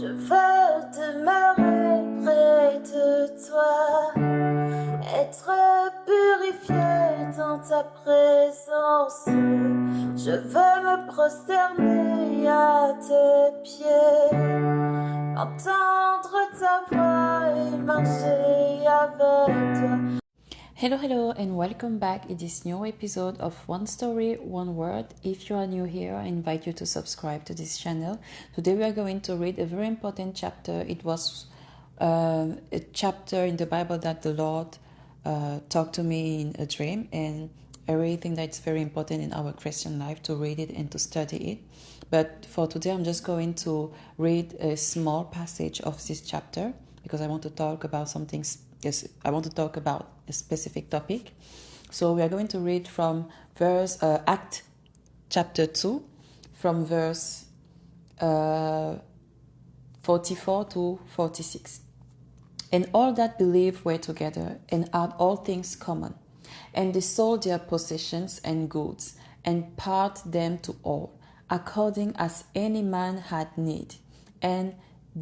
Je veux demeurer près de toi, être purifié dans ta présence. Je veux me prosterner à tes pieds, entendre ta voix et marcher avec toi. Hello, and welcome back in this new episode of One Story, One Word. If you are new here, I invite you to subscribe to this channel. Today we are going to read a very important chapter. It was a chapter in the Bible that the Lord talked to me in a dream, and I really think that it's very important in our Christian life to read it and to study it. But for today, I'm just going to read a small passage of this chapter because I want to talk about something. Yes, I want to talk about a specific topic. So we are going to read from Act chapter 2, from verse 44 to 46. And all that believed were together and had all things common. And they sold their possessions and goods and parted them to all, according as any man had need. And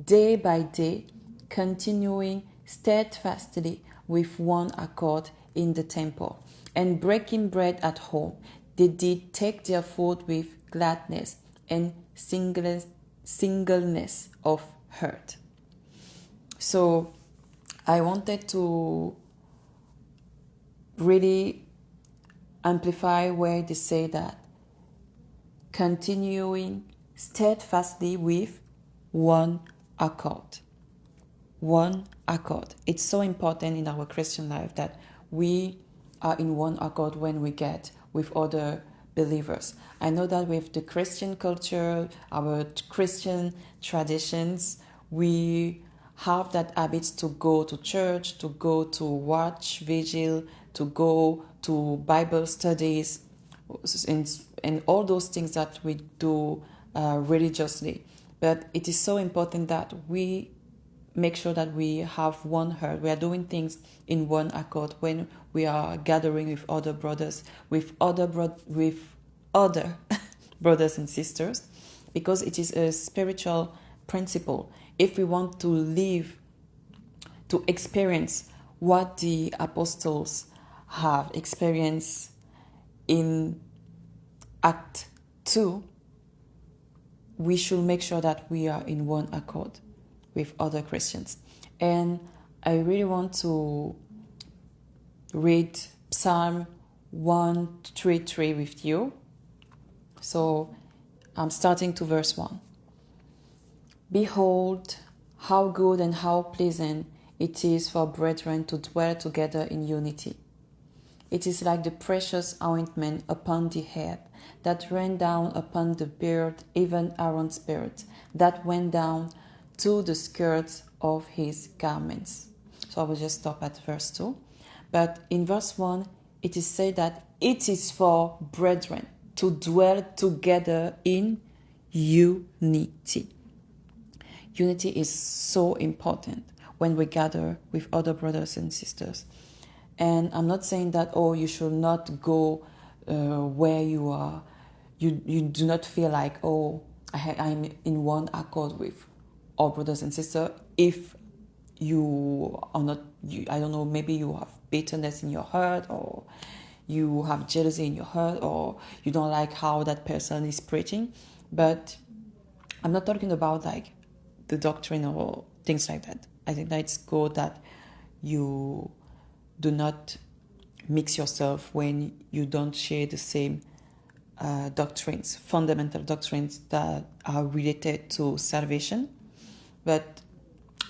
day by day, continuing steadfastly with one accord in the temple, and breaking bread at home, they did take their food with gladness and singleness of heart. So I wanted to really amplify where they say that continuing steadfastly with one accord. One accord. It's so important in our Christian life that we are in one accord when we get with other believers. I know that with the Christian culture, our Christian traditions, we have that habit to go to church, to go to watch vigil, to go to Bible studies, and all those things that we do religiously. But it is so important that we make sure that we have one heart. We are doing things in one accord when we are gathering with other brothers, with other brothers and sisters, because it is a spiritual principle. If we want to live, to experience what the apostles have experienced in Act 2, we should make sure that we are in one accord with other Christians. And I really want to read Psalm 133 with you. So I'm starting to verse 1. Behold, how good and how pleasant it is for brethren to dwell together in unity. It is like the precious ointment upon the head that ran down upon the beard, even Aaron's beard, that went down to the skirts of his garments. So I will just stop at verse 2. But in verse 1, it is said that it is for brethren to dwell together in unity. Unity is so important when we gather with other brothers and sisters. And I'm not saying that, you should not go where you are. You do not feel like, I'm in one accord with all brothers and sisters. If you are not, I don't know, maybe you have bitterness in your heart, or you have jealousy in your heart, or you don't like how that person is preaching. But I'm not talking about like the doctrine or things like that. I think that it's good that you do not mix yourself when you don't share the same doctrines, fundamental doctrines that are related to salvation. But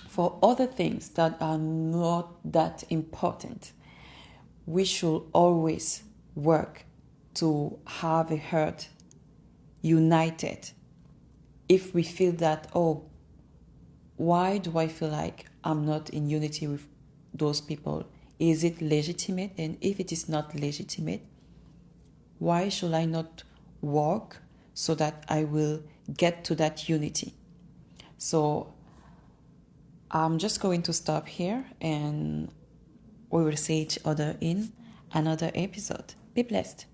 for other things that are not that important, we should always work to have a heart united. If we feel that, why do I feel like I'm not in unity with those people? Is it legitimate? And if it is not legitimate, why should I not work so that I will get to that unity? So I'm just going to stop here, and we will see each other in another episode. Be blessed.